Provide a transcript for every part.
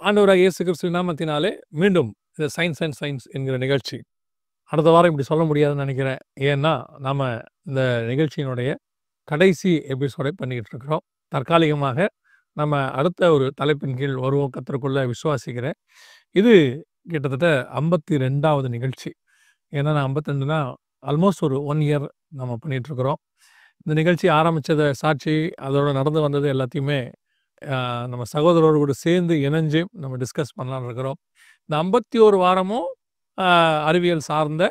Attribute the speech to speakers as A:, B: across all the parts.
A: ஆண்டவராகிய இயேசு கிறிஸ்துவின் நாமத்தினாலே மீண்டும் இந்த சயின்ஸ் அண்ட் சயின்ஸ் என்கிற நிகழ்ச்சி அடுத்த வாரம் இப்படி சொல்ல முடியாதுன்னு நினைக்கிறேன். ஏன்னா நாம இந்த நிகழ்ச்சியினுடைய கடைசி எபிசோடை பண்ணிக்கிட்டு இருக்கிறோம். தற்காலிகமாக நம்ம அடுத்த ஒரு தலைப்பின் கீழ் வருவோம் கத்தருக்குள்ள விசுவாசிக்கிறேன். இது கிட்டத்தட்ட 52வது நிகழ்ச்சி. ஏன்னா நான் 52னா ஆல்மோஸ்ட் ஒரு 1 இயர் நம்ம பண்ணிட்டு இருக்கிறோம். இந்த நிகழ்ச்சி ஆரம்பிச்சத சாட்சி, அதோட நடந்து வந்தது எல்லாத்தையுமே நம்ம சகோதரரோடு கூட சேர்ந்து இணைஞ்சு நம்ம டிஸ்கஸ் பண்ணலான்னு இருக்கிறோம். இந்த 51 வாரமும் அறிவியல் சார்ந்த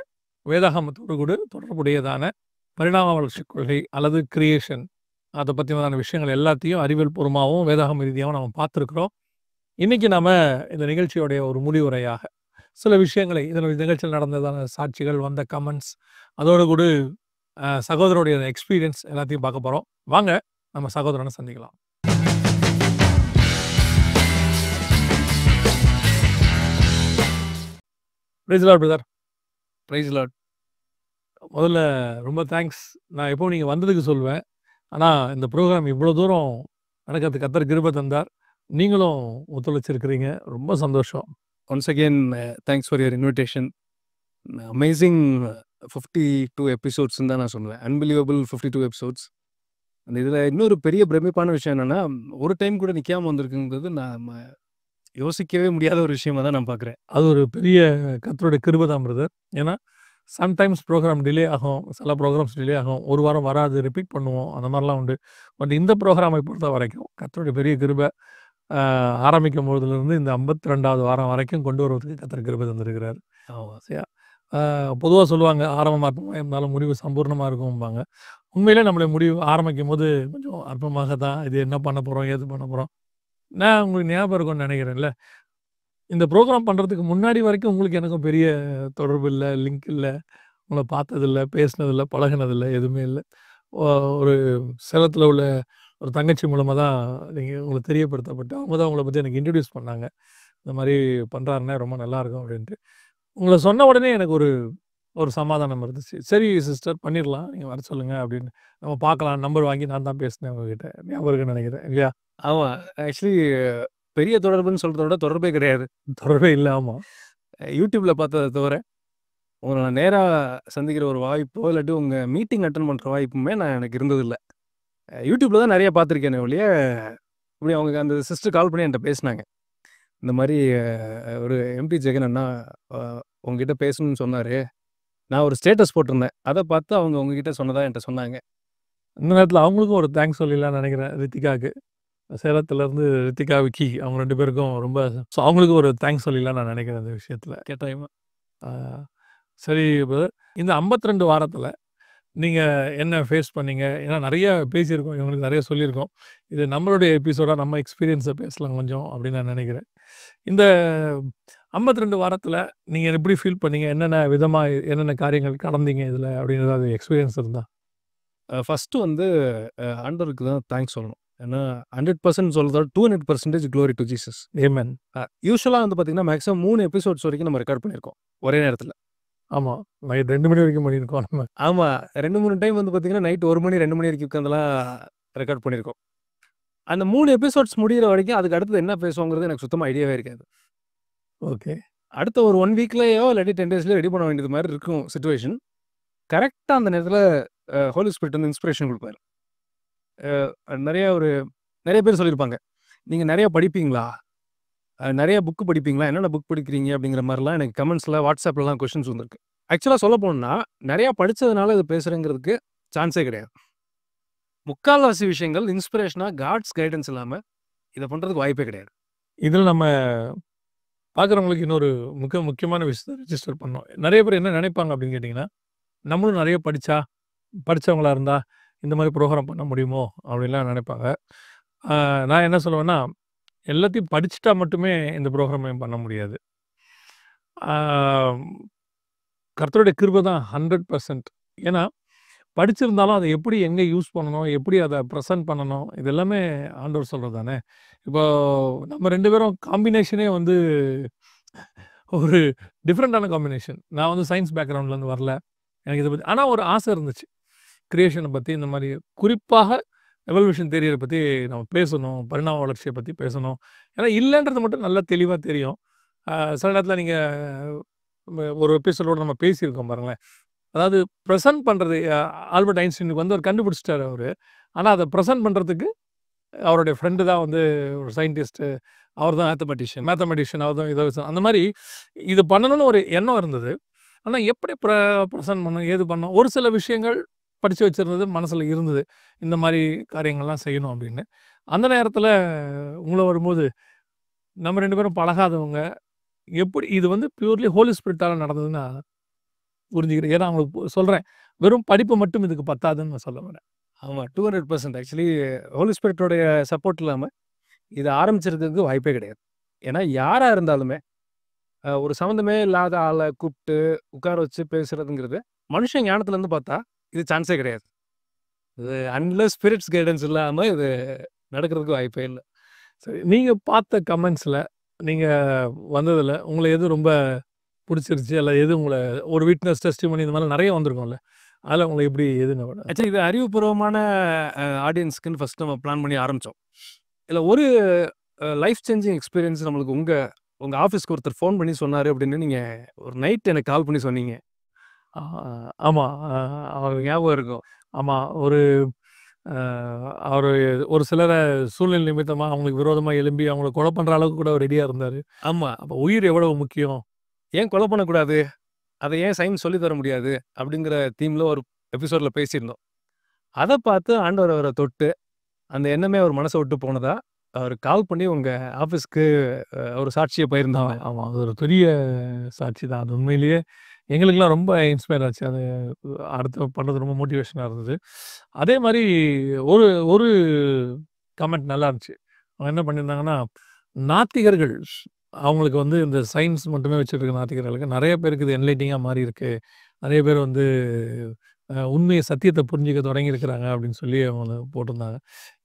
A: வேதாகமத்தோடு கூட தொடர்புடையதான பரிணாம வளர்ச்சி கொள்கை அல்லது கிரியேஷன் அதை பற்றின விஷயங்கள் எல்லாத்தையும் அறிவியல் பூர்வமாகவும் வேதாகம ரீதியாகவும் நம்ம பார்த்துருக்குறோம். இன்றைக்கி நம்ம இந்த நிகழ்ச்சியோடைய ஒரு முடிவுரையாக சில விஷயங்களை இதனுடைய நிகழ்ச்சியில் நடந்ததான சாட்சிகள், வந்த கமெண்ட்ஸ், அதோடு கூட சகோதரருடைய எக்ஸ்பீரியன்ஸ் எல்லாத்தையும் பார்க்க போகிறோம். வாங்க நம்ம சகோதரனை சந்திக்கலாம். Praise Lord brother.
B: Praise Lord.
A: முதல்ல ரொம்ப தேங்க்ஸ். நான் எப்போ நீங்கள் வந்ததுக்கு சொல்லுவேன், ஆனால் இந்த ப்ரோக்ராம் இவ்வளோ தூரம் நடக்கிறதுக்கு கர்த்தர் கிருபை தந்தார். நீங்களும் ஒத்துழைச்சிருக்கிறீங்க, ரொம்ப சந்தோஷம்.
B: Once again thanks for your invitation. Amazing 52 எபிசோட்ஸ்ன்னு தான் நான் சொல்லுவேன். Unbelievable 52 episodes. அந்த இதில் இன்னொரு பெரிய பிரமிப்பான விஷயம் என்னென்னா, ஒரு டைம் கூட நிற்காமல் வந்திருக்குங்கிறது நான் யோசிக்கவே முடியாத ஒரு விஷயமா தான் நான் பார்க்குறேன்.
A: அது ஒரு பெரிய கர்த்தருடைய கிருபை தான் பிரதர். ஏன்னா சம்டைம்ஸ் ப்ரோக்ராம் டிலே ஆகும், சில ப்ரோக்ராம்ஸ் டிலே ஆகும், ஒரு வாரம் வராது, ரிப்பீட் பண்ணுவோம், அந்த மாதிரிலாம் உண்டு. பட் இந்த ப்ரோக்ராமை பொறுத்த வரைக்கும் கர்த்தருடைய பெரிய கிருபை ஆரம்பிக்கும் போதுலேருந்து இந்த 52வது வாரம் வரைக்கும் கொண்டு வருவதற்கு கர்த்தர் கிருபை தந்திருக்கிறார். சரியா? பொதுவாக சொல்லுவாங்க, ஆரம்பம் அற்பமாக இருந்தாலும் முடிவு சம்பூர்ணமாக இருக்கும்பாங்க. உண்மையிலே நம்மளுடைய முடிவு ஆரம்பிக்கும் போது கொஞ்சம் அற்பமாக தான், இது என்ன பண்ண போகிறோம், ஏது பண்ண போகிறோம். நான் உங்களுக்கு ஞாபகம் இருக்கும்னு நினைக்கிறேன்ல, இந்த ப்ரோக்ராம் பண்ணுறதுக்கு முன்னாடி வரைக்கும் உங்களுக்கு எனக்கும் பெரிய தொடர்பு இல்லை, லிங்க் இல்லை, உங்களை பார்த்ததில்லை, பேசினதில்லை, பழகினதில்லை, எதுவுமே இல்லை. ஒரு சேலத்தில் உள்ள ஒரு தங்கச்சி மூலமாக தான் நீங்கள் உங்களுக்கு தெரியப்படுத்தப்பட்டு அவங்க தான் உங்களை பற்றி எனக்கு இன்ட்ரடியூஸ் பண்ணாங்க. இந்த மாதிரி பண்ணுறாருன்னா ரொம்ப நல்லாயிருக்கும் அப்படின்ட்டு. உங்களை சொன்ன உடனே எனக்கு ஒரு சமாதானம் இருந்துச்சு. சரி சிஸ்டர் பண்ணிடலாம், நீங்கள் வர சொல்லுங்கள் அப்படின்னு. நம்ம பார்க்கலாம், நம்பர் வாங்கி நான் தான் பேசினேன் உங்ககிட்ட, ஞாபகம் இருக்குன்னு நினைக்கிறேன் இல்லையா?
B: ஆமாம், ஆக்சுவலி பெரிய தொடர்புன்னு சொல்கிறத விட தொடர்பே கிடையாது.
A: தொடர்பே இல்லை. ஆமாம்,
B: யூடியூப்பில் பார்த்ததை தவிர உங்களை நான் நேராக சந்திக்கிற ஒரு வாய்ப்போ இல்லாட்டி உங்கள் மீட்டிங் அட்டன் பண்ணுற வாய்ப்புமே எனக்கு இருந்ததில்லை. யூடியூப்பில் தான் நிறைய பார்த்துருக்கேன் ஒழிய, இப்படி அவங்க அந்த சிஸ்டர் கால் பண்ணி என்கிட்ட பேசினாங்க. இந்த மாதிரி ஒரு எம்பி ஜெகன் அண்ணா உங்ககிட்ட பேசணும்னு சொன்னார், நான் ஒரு ஸ்டேட்டஸ் போட்டிருந்தேன், அதை பார்த்து அவங்க உங்ககிட்ட சொன்னதாக என்கிட்ட சொன்னாங்க.
A: இந்த நேரத்தில் அவங்களுக்கும் ஒரு தேங்க்ஸ் சொல்லிடலான்னு நினைக்கிறேன். ரித்திகாவுக்கு, சேலத்துலேருந்து ரித்திகா, விக்கி, அவங்க 2 பேருக்கும் ரொம்ப அவங்களுக்கு ஒரு தேங்க்ஸ் சொல்லிடலாம் நான் நினைக்கிறேன் இந்த விஷயத்தில்.
B: கேட்டாயமா?
A: சரி பிரதர், இந்த 52 வாரத்தில் நீங்கள் என்ன ஃபேஸ் பண்ணீங்க? ஏன்னா நிறைய பேசியிருக்கோம், இவங்களுக்கு நிறைய சொல்லியிருக்கோம். இது நம்மளுடைய எபிசோடாக நம்ம எக்ஸ்பீரியன்ஸை பேசலாம் கொஞ்சம் அப்படின்னு நான் நினைக்கிறேன். இந்த 52 வாரத்தில் நீங்கள் எப்படி ஃபீல் பண்ணீங்க? என்னென்ன காரியங்கள் கடந்தீங்க இதில் அப்படின்னு ஏதாவது எக்ஸ்பீரியன்ஸ் இருந்தா?
B: ஃபஸ்ட்டு ஆண்டவருக்கு தான் தேங்க்ஸ் சொல்லணும். ஏன்னா 100% சொல்கிறதோட 200% க்ளோரி டு ஜீசஸ்.
A: ஆமென்.
B: யூஸ்வலாக பார்த்தீங்கன்னா மேக்ஸிமம் 3 எபிசோட்ஸ் வரைக்கும் நம்ம ரெக்கார்ட் பண்ணியிருக்கோம் ஒரே நேரத்தில்.
A: ஆமாம், நைட் 2 மணி வரைக்கும் பண்ணியிருக்கோம் நம்ம.
B: ஆமாம், 2-3 டைம் பார்த்தீங்கன்னா நைட் 1 மணி 2 மணி வரைக்கும் உட்காந்துலாம் ரெக்கார்ட் பண்ணியிருக்கோம். அந்த 3 எபிசோட்ஸ் முடிகிற வரைக்கும் அதுக்கு அடுத்தது என்ன பேசுவோங்கிறது எனக்கு சுத்தமாக ஐடியாவே இருக்காது.
A: ஓகே,
B: அடுத்த ஒரு 1 வீக்லேயோ இல்லாட்டி 10 டேஸ்லேயோ ரெடி பண்ண வேண்டியது மாதிரி இருக்கும் சுச்சுவேஷன். கரெக்டாக அந்த நேரத்தில் ஹோலி ஸ்பிரிட் இன்ஸ்பிரேஷன் கொடுப்பாரு. நிறைய பேர் சொல்லியிருப்பாங்க, நீங்கள் நிறையா படிப்பீங்களா, நிறைய புக்கு படிப்பீங்களா, என்னென்ன புக் படிக்கிறீங்க அப்படிங்கிற மாதிரிலாம் எனக்கு கமெண்ட்ஸில் வாட்ஸ்அப்லலாம் கொஷின்ஸ் வந்திருக்கு. ஆக்சுவலாக சொல்ல போனோம்னா நிறையா படித்ததுனால இது பேசுகிறேங்கிறதுக்கு சான்ஸே கிடையாது. முக்கால்வாசி விஷயங்கள் இன்ஸ்பிரேஷனாக காட்ஸ் கைடன்ஸ் இல்லாமல் இதை பண்ணுறதுக்கு வாய்ப்பே கிடையாது.
A: இதில் நம்ம பார்க்குறவங்களுக்கு இன்னொரு முக்கியமான விஷயத்தை ரெஜிஸ்டர் பண்ணோம். நிறைய பேர் என்ன நினைப்பாங்க அப்படின்னு கேட்டிங்கன்னா, நம்மளும் நிறைய படித்தவங்களா இருந்தால் இந்த மாதிரி ப்ரோக்ராம் பண்ண முடியுமோ அப்படின்லாம் நினைப்பாங்க. நான் என்ன சொல்லுவேன்னா, எல்லாத்தையும் படிச்சுட்டா மட்டுமே இந்த ப்ரோக்ராமை பண்ண முடியாது. கர்த்தருடைய கிருபை தான் 100%. ஏன்னா படிச்சிருந்தாலும் அதை எப்படி எங்கே யூஸ் பண்ணணும், எப்படி அதை ப்ரெசென்ட் பண்ணணும், இது எல்லாமே ஆண்டவர் சொல்கிறது தானே. இப்போ நம்ம 2 பேரும் காம்பினேஷனே ஒரு டிஃப்ரெண்ட்டான காம்பினேஷன். நான் சயின்ஸ் பேக்ரவுண்ட்லேருந்து வரல, எனக்கு இதை பற்றி ஆனால் ஒரு ஆசை இருந்துச்சு, கிரியேஷனை பற்றி. இந்த மாதிரி குறிப்பாக எவல்யூஷன் தியரிய பத்தி நம்ம பேசணும். பரிணாம வளர்ச்சிய பத்தி பேசணும். ஏன்னா இல்லன்றது மட்டும் நல்லா தெளிவா தெரியும். சில நேரத்தில நீங்க ஒரு எபிசோடோட நம்ம பேசியிருக்கோம் பாருங்களேன். அதாவது பிரசன்ட் பண்றது ஆல்பர்ட் ஐன்ஸ்டீனுக்கு வந்து அவர் கண்டுபிடிச்சிட்டாரு அவரு. ஆனா அத பிரசன்ட் பண்றதுக்கு அவருடைய ஃப்ரெண்டு தான் வந்து ஒரு சயின்டிஸ்ட்டு. அவர் தான் மேத்தமெட்டிஷியன் அவர் தான் இத அந்த மாரி இது பண்ணணும்னு ஒரு எண்ணம் இருந்தது. ஆனா எப்படி பிரசன்ட் பண்ணணும், ஏது பண்ணணும், ஒரு சில விஷயங்கள் படிச்சு வச்சிருந்தது மனசுல இருந்தது. இந்த மாரி காரியங்கள்லாம் செய்யணும் அப்படின்னு. அந்த நேரத்தில உள்ள வரும்போது, நம்ம 2 பேரும் பழகாதவங்க, எப்படி இது வந்து பியூர்லி ஹோலி ஸ்பிரிட்டால நடந்ததுன்னு நான் புரிஞ்சுக்கிறேன். ஏன்னா அவங்களுக்கு சொல்றேன். வெறும் படிப்பு மட்டும் இதுக்கு பத்தாதுன்னு நான் சொல்ல வரேன்.
B: ஆமா. 200% ஆக்சுவலி ஹோலி ஸ்பிரிட்டோடைய சப்போர்ட் இல்லாம, இத ஆரம்பிச்சிருக்கிறதுக்கு வாய்ப்பே கிடையாது. ஏன்னா யாரா இருந்தாலுமே, ஒரு சம்மந்தமே இல்லாத ஆள கூப்ட்டு உட்கார வச்சு பேசுறதுங்கிறது, மனுஷன் ஞானத்துலருந்து பார்த்தா, இது சான்ஸே கிடையாது. இது அன்லெஸ் ஸ்பிரிட்ஸ் கைடன்ஸ் இல்லாம இது நடக்கிறதுக்கு வாய்ப்பே இல்ல.
A: சரி. நீங்க பார்த்த கமெண்ட்ஸ்ல, நீங்க வந்ததுல, உங்கள எது ரொம்ப புடிச்சிருச்சு? அல்ல எது உங்கள ஒரு விட்னஸ் டெஸ்டிமனி இந்த மாரி நெறைய வந்திருக்கும்ல. அதுல உங்களுக்கு எப்படி எதுங்க?
B: ஆக்சுவலி இது அறிவுபூர்வமான ஆடியன்ஸ்க்குன்னு ஃபர்ஸ்ட் நம்ம பிளான் பண்ணி ஆரம்பிச்சோம். இதுல ஒரு லைஃப் சேஞ்சிங் எக்ஸ்பீரியன்ஸ் நம்மளுக்கு உங்க ஆஃபீஸ்க்கு ஒருத்தர் ஃபோன் பண்ணி சொன்னாரு அப்படின்னு நீங்க ஒரு நைட் எனக்கு கால் பண்ணி சொன்னீங்க.
A: ஆ ஆமா.
B: அவருக்கு ஞாபகம் இருக்கும்.
A: ஆமா. ஒரு அவரு ஒரு சிலர சூழ்நிலை நிமித்தமா அவங்களுக்கு விரோதமா எழும்பி அவங்கள கொலை பண்ற அளவுக்கு கூட ரெடியா இருந்தாரு.
B: ஆமா.
A: அப்ப உயிர் எவ்வளவு முக்கியம்?
B: ஏன் கொலை பண்ணக்கூடாது? அத ஏன் சயின்ஸ் சொல்லி தர முடியாது? அப்படிங்கிற தீம்ல ஒரு எபிசோட்ல பேசியிருந்தோம். அத பார்த்து ஆண்டவர் அவர தொட்டு, அந்த எண்ணமே அவர் மனச விட்டு போனதா, அவரு கால் பண்ணி உங்க ஆஃபீஸ்க்கு ஒரு சாட்சிய பகிர்ந்தாங்க.
A: ஆமா. அது ஒரு பெரிய சாட்சி தான். அது உண்மையிலேயே எங்களுக்கெல்லாம் ரொம்ப இன்ஸ்பயர் ஆச்சு. அது அடுத்து பண்றது ரொம்ப மோட்டிவேஷனா இருந்தது. அதே மாரி ஒரு ஒரு கமெண்ட் நல்லா இருந்துச்சு. அவங்க என்ன பண்ணியிருந்தாங்கன்னா, நாத்திகர்கள் அவங்களுக்கு வந்து இந்த சயின்ஸ் மட்டுமே வச்சுட்டு இருக்க நாத்திகர்களுக்கு நெறைய பேருக்கு இது என்லைட்டிங்கா மாறியிருக்கு. நெறைய பேர் வந்து உண்மைய சத்தியத்த புரிஞ்சுக்க தொடங்கியிருக்கிறாங்க அப்படின்னு சொல்லி அவங்க போட்டிருந்தாங்க.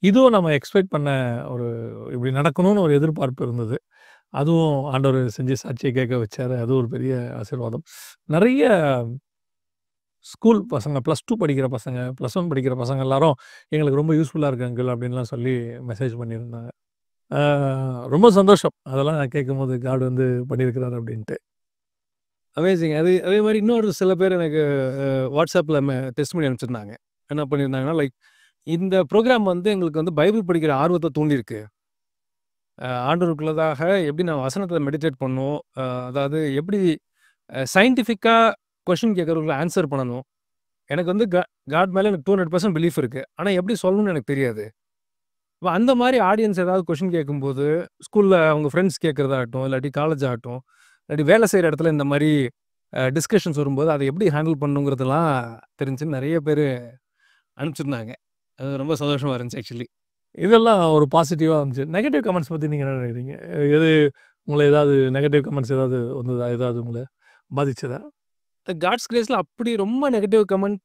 A: இதுவும் நம்ம எக்ஸ்பெக்ட் பண்ண ஒரு இப்படி நடக்கணும்னு ஒரு எதிர்பார்ப்பு இருந்தது. அதுவும் ஆண்டவர் செஞ்சு சாட்சிய கேட்க வச்சாரு. அது ஒரு பெரிய ஆசீர்வாதம். நெறைய ஸ்கூல் பசங்க +2 படிக்கிற பசங்க, +1 படிக்கிற பசங்க எல்லாரும் எங்களுக்கு ரொம்ப யூஸ்ஃபுல்லா இருக்கு அங்கிள் அப்படின்லாம் சொல்லி மெசேஜ் பண்ணியிருந்தாங்க. ரொம்ப சந்தோஷம். அதெல்லாம் நான் கேட்கும்போது காட் வந்து பண்ணியிருக்கிறாரு அப்படின்ட்டு.
B: அமேசிங். அதே மாரி இன்னொரு சில பேர் எனக்கு வாட்ஸ்அப்ல டெஸ்டிமனி அனுப்பிச்சிருந்தாங்க. என்ன பண்ணியிருந்தாங்கன்னா, லைக் இந்த ப்ரோகிராம் வந்து எங்களுக்கு வந்து பைபிள் படிக்கிற ஆர்வத்த தூண்டியிருக்கு. ஆண்டவருக்குள்ளதாக எப்படி நான் வசனத்தில மெடிடேட் பண்ணணும். அதாவது எப்படி சயின்டிஃபிக்கா கொஸ்டின் கேட்கறவங்களுக்கு ஆன்சர் பண்ணணும். எனக்கு வந்து காட் மேல எனக்கு 200% பிலீஃப் இருக்கு. ஆனா எப்படி சொல்லணும்னு எனக்கு தெரியாது. இப்ப அந்த மாரி ஆடியன்ஸ் ஏதாவது கொஸ்டின் கேட்கும்போது, ஸ்கூல்ல அவங்க ஃப்ரெண்ட்ஸ் கேட்கிறதாகட்டும், இல்லாட்டி காலேஜ் ஆகட்டும், இல்லாட்டி வேலை செய்ற இடத்துல இந்த மாரி டிஸ்கஷன்ஸ் வரும்போது, அத எப்படி ஹேண்டில் பண்ணணுங்கிறதெல்லாம் தெரிஞ்சுன்னு நெறைய பேரு அனுப்பிச்சிருந்தாங்க. அது ரொம்ப சந்தோஷமா இருந்துச்சு ஆக்சுவலி.
A: இதெல்லாம் ஒரு பாசிட்டிவா இருந்துச்சு. நெகட்டிவ் கமெண்ட்ஸ் பத்தி நீங்க என்ன நினைக்கிறீங்க? எது உங்கள ஏதாவது நெகட்டிவ் கமெண்ட்ஸ் ஏதாவது வந்ததா? ஏதாவது உங்கள பாதிச்சதா?
B: காட்ஸ் கிரேஸ்ல அப்படி ரொம்ப நெகட்டிவ் கமெண்ட்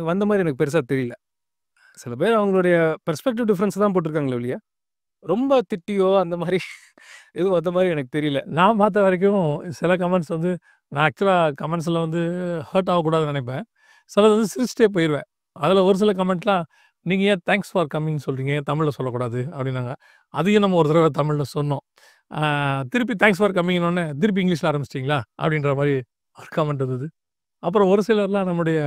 B: வந்த மாரி எனக்கு பெருசா தெரியல. சில பேர் அவங்களுடைய பெர்ஸ்பெக்டிவ் டிஃபரன்ஸ் தான் போட்டிருக்காங்களே ஒழிய, ரொம்ப திட்டியோ அந்த மாரி எதுவும் வந்த மாரி எனக்கு தெரியல.
A: நான் பார்த்த வரைக்கும் சில கமெண்ட்ஸ் வந்து நான் ஆக்சுவலா கமெண்ட்ஸ்ல வந்து ஹர்ட் ஆகக்கூடாதுன்னு நெனைப்பேன். சிலது வந்து சிரிச்சுட்டே போயிருவேன். அதில ஒரு சில கமெண்ட்லாம் நீங்க ஏன் தேங்க்ஸ் ஃபார் கம்மிங்ன்னு சொல்றீங்க? ஏன் தமிழ்ல சொல்லக்கூடாது? அப்படின்னாங்க. அதையும் நம்ம ஒரு தடவ தமிழ்ல சொன்னோம். ஆ திருப்பி தேங்க்ஸ் ஃபார் கம்மிங்னோனே திருப்பி இங்கிலீஷ்ல ஆரம்பிச்சிட்டீங்களா? அப்படின்ற மாரி ஒரு கமெண்ட் வந்தது. அப்புறம் ஒரு சிலர்லாம் நம்முடைய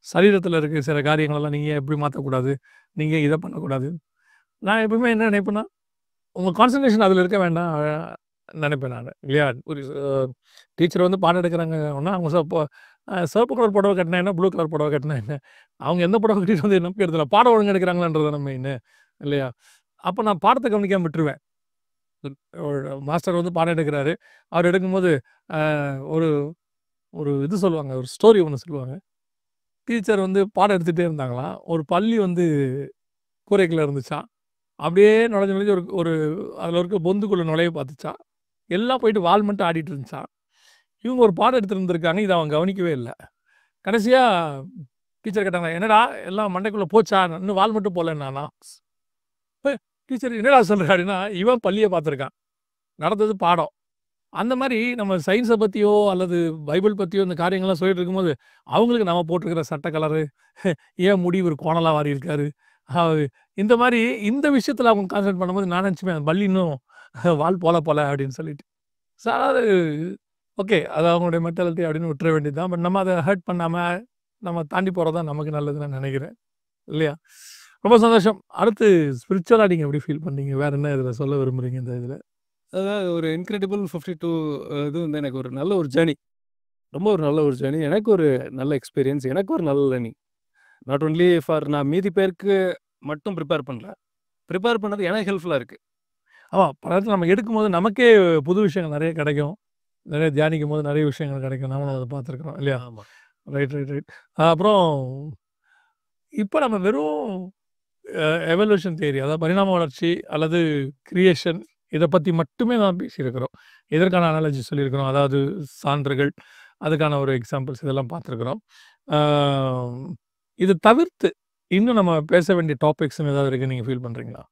A: சரீரத்தில இருக்க சில காரியங்களெல்லாம் நீங்க ஏன் இப்படி மாத்தக்கூடாது? நீங்க ஏன் இத பண்ணக்கூடாது? நான் எப்பவுமே என்ன நினைப்பேன்னா, உங்க கான்சன்ட்ரேஷன் அதில இருக்க வேண்டாம் நினைப்பேன் நானு. இல்லையா? ஒரு டீச்சர் வந்து பாடம் எடுக்கிறாங்கன்னா, அவங்க சிவப்பு கலர் புடவ கட்டினா என்ன? ப்ளூ கலர் புடவ கட்டினா என்ன? அவங்க எந்த புடவ கட்டிட்டு வந்து நமக்கு எடுத்துல பாடம் ஒழுங்கா எடுக்கிறாங்களான்றது தானே மெயினு. இல்லையா? அப்ப நான் பாடத்த கவனிக்காம விட்டுருவேன். ஒரு மாஸ்டர் வந்து பாடம் எடுக்கிறாரு. அவர் எடுக்கும்போது அ ஒரு ஒரு இது சொல்லுவாங்க. ஒரு ஸ்டோரி ஒண்ணு சொல்லுவாங்க. டீச்சர் வந்து பாடம் எடுத்துட்டே இருந்தாங்களாம். ஒரு பல்லி வந்து கூரைக்குள்ள இருந்துச்சாம். அப்படியே நுழைஞ்சு நுழைஞ்சு ஒரு ஒரு அதில இருக்க பொந்துக்குள்ள நுழைய பார்த்துச்சாம். எல்லாம் போயிட்டு வால் மட்டும் ஆடிட்டு இருந்துச்சாம். இவங்க ஒரு பாடம் எடுத்துட்டு இருந்திருக்காங்க. இத அவன் கவனிக்கவே இல்ல. கடைசியா டீச்சர் கேட்டாங்க, "என்னடா எல்லாம் மண்டைக்குள்ள போச்சா? இன்னும் வால் மட்டும் போலன்னானா?" டீச்சர் என்னடா சொல்ற? அப்படின்னா, இவன் பல்லிய பார்த்துருக்கான். நடந்தது பாடம். அந்த மாரி நம்ம சயின்ஸ பத்தியோ, அல்லது பைபிள் பத்தியோ இந்த காரியங்கள்லாம் சொல்லிட்டு இருக்கும்போது, அவங்களுக்கு நம்ம போட்டிருக்கிற சட்ட கலரு, ஏன் முடி இவரு கோணலா வாரி இருக்காரு? அ இந்த மாரி இந்த விஷயத்துல அவங்க கான்சன்ட்ரேட் பண்ணும்போது நான் நினச்சுப்பேன், பல்லி இன்னும் வால் போல அப்படின்னு சொல்லிட்டு. ஸோ அதாவது ஓகே. அது அவங்களுடைய மென்டாலிட்டி அப்படின்னு விட்டுற வேண்டியது தான். பட் நம்ம அத ஹர்ட் பண்ணாம, நம்ம தாண்டி போறது தான் நமக்கு நல்லதுன்னு நான் நினைக்கிறேன். இல்லையா? ரொம்ப சந்தோஷம். அடுத்து ஸ்பிரிச்சுவலா நீங்க எப்படி ஃபீல் பண்ணீங்க? வேற என்ன இதுல சொல்ல விரும்புறீங்க இந்த இதுல?
B: அதாவது ஒரு இன்கிரெடிபிள் 52 இது வந்து எனக்கு ஒரு நல்ல ஒரு ஜர்னி. ரொம்ப ஒரு நல்ல ஒரு ஜர்னி. எனக்கு ஒரு நல்ல எக்ஸ்பீரியன்ஸ். எனக்கு ஒரு நல்ல லேர்னிங். நாட் ஒன்லி ஃபார் நான் மீதி பேருக்கு மட்டும் ப்ரிப்பேர் பண்ணல. ப்ரிப்பேர் பண்ணது எனக்கு ஹெல்ப்ஃபுல்லா இருக்கு.
A: ஆமா. பல இடத்துல நம்ம எடுக்கும்போது நமக்கே புது விஷயங்கள் நெறைய கிடைக்கும். நெறைய தியானிக்கும்போது நெறைய விஷயங்கள் கிடைக்கும். நாமளும் அத பார்த்துருக்கிறோம் இல்லையா?
B: ஆமா.
A: ரைட். அப்புறம் இப்ப நம்ம வெறும் எவல்யூஷன் தியரி அதாவது பரிணாம வளர்ச்சி அல்லது கிரியேஷன் இத பத்தி மட்டுமே தான் பேசியிருக்கிறோம். இதற்கான அனாலஜி சொல்லியிருக்கிறோம். அதாவது சான்றுகள், அதுக்கான ஒரு எக்ஸாம்பிள்ஸ் இதெல்லாம் பார்த்துருக்கிறோம். ஆ இது தவிர்த்து இன்னும் நம்ம பேச வேண்டிய டாபிக்ஸ்ன்னு ஏதாவது இருக்குன்னு நீங்க ஃபீல் பண்றீங்களா?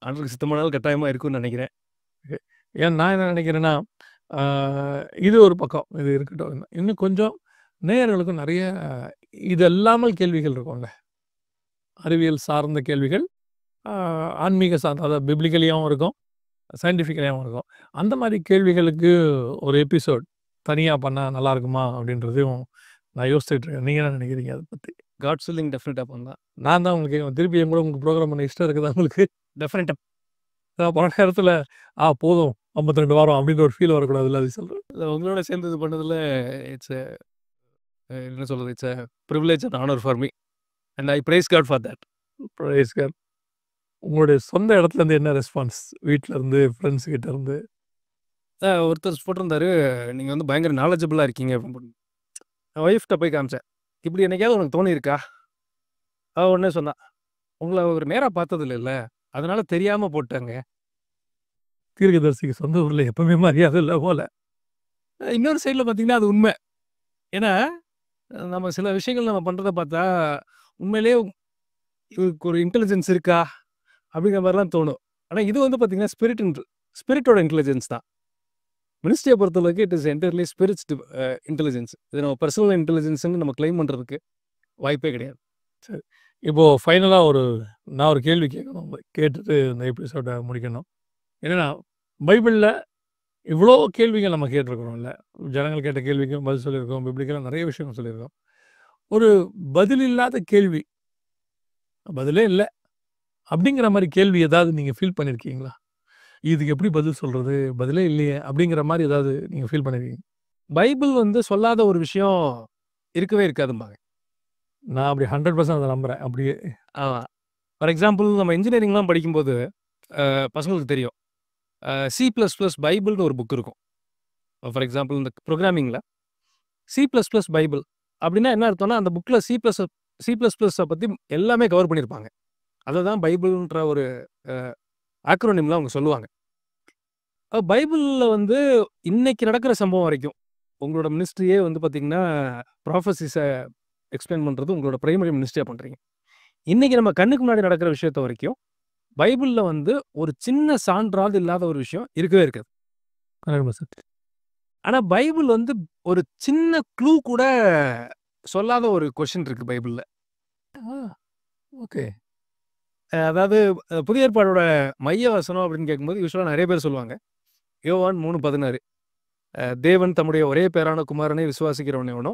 B: ஆண்டவருக்கு சித்தமானால் கட்டாயமா இருக்கும்னு நெனைக்கிறேன்.
A: ஏன் நான் என்ன நினைக்கிறேன்னா, ஆ இது ஒரு பக்கம். இது இருக்கட்டும். இன்னும் கொஞ்சம் நேயர்களுக்கும் நெறைய இது அல்லாமல் கேள்விகள் இருக்கும்ல. அறிவியல் சார்ந்த கேள்விகள், ஆ ஆன்மீக சார்ந்த அதாவது பிப்ளிக்கலியாவும் இருக்கும், சயின்டிஃபிக்கலியாவும் இருக்கும். அந்த மாரி கேள்விகளுக்கு ஒரு எபிசோட் தனியா பண்ணா நல்லா இருக்குமா? அப்படின்றதையும் நான் யோசிச்சுட்டு இருக்கேன். நீங்க என்ன நினைக்கிறீங்க அத பத்தி?
B: காட் வில்லிங் டெஃபினட்டா பண்ணலாம்.
A: நான் தான் உங்களுக்கு கேட்கணும். திருப்பி என் கூட உங்களுக்கு ப்ரோகிராம் பண்ண இஷ்டம் இருக்குதா உங்களுக்கு?
B: டெஃபினட்டா.
A: போன நேரத்துல போதும் 52 வாரம் அப்படின்ற ஒரு ஃபீல் வரக்கூடாதுல்ல அது சொல்றேன்.
B: உங்களோட சேர்ந்து இது பண்ணதுல இட்ஸ் என்ன சொல்றது? It's privilege and honour for me. And I praise God for that.
A: Praise God. உங்களுடைய சொந்த இடத்துல இருந்து என்ன ரெஸ்பான்ஸ்? வீட்ல இருந்து, ஃப்ரெண்ட்ஸ் கிட்ட இருந்து?
B: ஒருத்தர் போட்டிருந்தாரு, நீங்க வந்து பயங்கர நாலெட்ஜபிளா இருக்கீங்க அப்படின்னு போட்டு. என் ஒய்ஃப்ட்ட போய் காமிச்சேன். இப்படி என்னைக்காவது உனக்கு தோணியிருக்கா? அவ உடனே சொன்னா, உங்கள ஒரு நேரா பார்த்தது இல்லைல்ல. அதனால தெரியாம போட்டேங்க.
A: தீர்க்கதரிசிக்கு சொந்த ஊர்ல எப்பவுமே மரியாதை இல்ல போல.
B: இன்னொரு சைடுல பார்த்தீங்கன்னா, அது உண்மை. ஏன்னா, நம்ம சில விஷயங்கள் நம்ம பண்றத பார்த்தா, உண்மையிலேயே இவருக்கு ஒரு இன்டெலிஜென்ஸ் இருக்கா? அப்படிங்கிற மாரிலாம் தோணும். ஆனா இது வந்து பார்த்தீங்கன்னா, ஸ்பிரிட்டோட இன்டெலிஜென்ஸ் தான். மினிஸ்ட்ரியை பொறுத்தளவுக்கு it is entirely spirits intelligence. இது நம்ம பர்சனல் இன்டெலிஜென்ஸ்ன்னு நம்ம கிளைம் பண்றதுக்கு வாய்ப்பே கிடையாது.
A: சரி. இப்போ ஃபைனலா நான் ஒரு கேள்வி கேட்கணும். கேட்டுட்டு இந்த எபிசோட முடிக்கணும். என்னன்னா, பைபிள்ல இவ்ளோ கேள்விகள் நம்ம கேட்டுருக்கிறோம்ல. ஜனங்கள் கேட்ட கேள்விக்கும் பதில் சொல்லியிருக்கோம். பிப்ளிக்கலா நெறைய விஷயங்கள் சொல்லியிருக்கோம். ஒரு பதில் இல்லாத கேள்வி, பதிலே இல்ல அப்படிங்கிற மாரி கேள்வி ஏதாவது நீங்க ஃபீல் பண்ணியிருக்கீங்களா? இதுக்கு எப்படி பதில் சொல்றது? பதிலே இல்லையே! அப்படிங்கிற மாரி ஏதாவது நீங்க ஃபீல் பண்ணியிருக்கீங்க?
B: பைபிள் வந்து சொல்லாத ஒரு விஷயம் இருக்கவே இருக்காதும்பாங்க.
A: நான் அப்படி 100% அத நம்புறேன். அப்படியே.
B: ஆமா. ஃபார் எக்ஸாம்பிள் நம்ம இன்ஜினியரிங்லாம் படிக்கும்போது, பசங்களுக்கு தெரியும். சி பிளஸ் பிளஸ் பைபிள்னு ஒரு புக் இருக்கும். ஃபார் எக்ஸாம்பிள் இந்த புரோகிராமிங்ல சி பிளஸ் பிளஸ் பைபிள் அப்படின்னா என்ன அர்த்தம்னா, அந்த புக்ல சி பிளஸ் பிளஸ பத்தி எல்லாமே கவர் பண்ணியிருப்பாங்க. அத தான் பைபிள்ன்ற ஒரு ஆக்ரோனிம்ல அவங்க சொல்லுவாங்க. பைபிள்ல வந்து இன்னைக்கு நடக்கிற சம்பவம் வரைக்கும், உங்களோட மினிஸ்ட்ரியே வந்து பார்த்தீங்கன்னா, ப்ராஃபஸிஸ எக்ஸ்பிளைன் பண்றது உங்களோட பிரைமரி மினிஸ்ட்ரியா பண்றீங்க. இன்னைக்கு நம்ம கண்ணுக்கு முன்னாடி நடக்கிற விஷயத்த வரைக்கும், பைபிள்ல வந்து ஒரு சின்ன சான்றாவது இல்லாத ஒரு விஷயம் இருக்கவே இருக்காது.
A: 100%.
B: ஆனா பைபிள் வந்து ஒரு சின்ன க்ளூ கூட சொல்லாத ஒரு கொஸ்டின் இருக்கு பைபிள்ல.
A: ஆ. ஓகே.
B: அதாவது புதிய ஏற்பாடோட மைய வசனம் அப்படின்னு கேட்கும்போது யூசுவலா நெறைய பேர் சொல்லுவாங்க. யோவான் 3:16 தேவன் தம்முடைய ஒரே பேரான குமாரனை விசுவாசிக்கிறவன் எவனோ,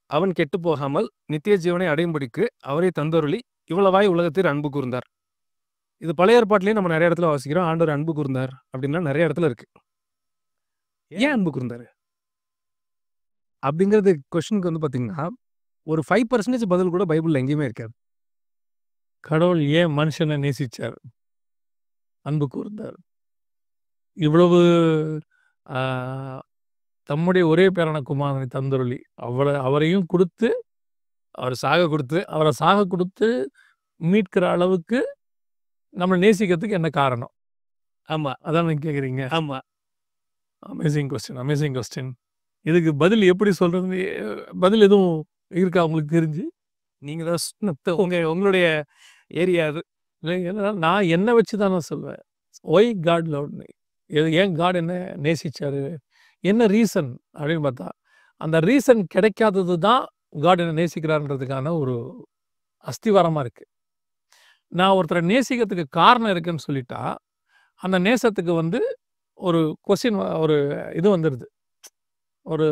B: அவன் கெட்டுப் போகாமல் நித்திய ஜீவனை அடையும்படிக்கு அவரை தந்தருளி இவ்வளவாய் உலகத்தில் அன்பு கூர்ந்தார். இது பழைய ஏற்பாட்டிலேயே நம்ம நெறைய இடத்துல வாசிக்கிறோம். ஆண்டவர் அன்பு கூர்ந்தார் அப்படின்லாம் நெறைய இடத்துல இருக்கு. ஏன் அன்பு கூர்ந்தாரு? அப்படிங்கிறது கொஸ்டினுக்கு வந்து பார்த்தீங்கன்னா, ஒரு 5% பதில் கூட பைபிள்ல எங்கேயுமே இருக்காது.
A: கடவுள் ஏன் மனுஷனை நேசிச்சார்? அன்பு கூர்ந்தார். இவ்வளவு ஆ தம்முடைய ஒரே பேரான குமாரனை தந்தருளி, அவரையும் குடுத்து, அவர சாக குடுத்து மீட்கிற அளவுக்கு நம்மள நேசிக்கிறதுக்கு என்ன காரணம்?
B: ஆமா,
A: அதான நீங்க கேட்கிறீங்க?
B: ஆமா.
A: Amazing question. இதுக்கு பதில் எப்படி சொல்றதுன்னு பதில் எதுவும் இருக்கா உங்களுக்கு தெரிஞ்சு?
B: நீங்க தான் உங்களுடைய ஏரியா அது.
A: ஏன்னா நான் என்ன வச்சு தான் நான் சொல்வேன். Why God loved me? ஏன் காட் என்ன நேசிச்சாரு? என்ன ரீசன் அப்படின்னு பார்த்தா, அந்த ரீசன் கிடைக்காதது தான் காட் என்ன நேசிக்கிறார்ன்றதுக்கான ஒரு அஸ்திவாரமா இருக்கு. நான் ஒருத்தரை நேசிக்கிறதுக்கு காரணம் இருக்குன்னு சொல்லிட்டா, அந்த நேசத்துக்கு வந்து ஒரு கொஸ்டின் ஒரு இது வந்துருது. ஒரு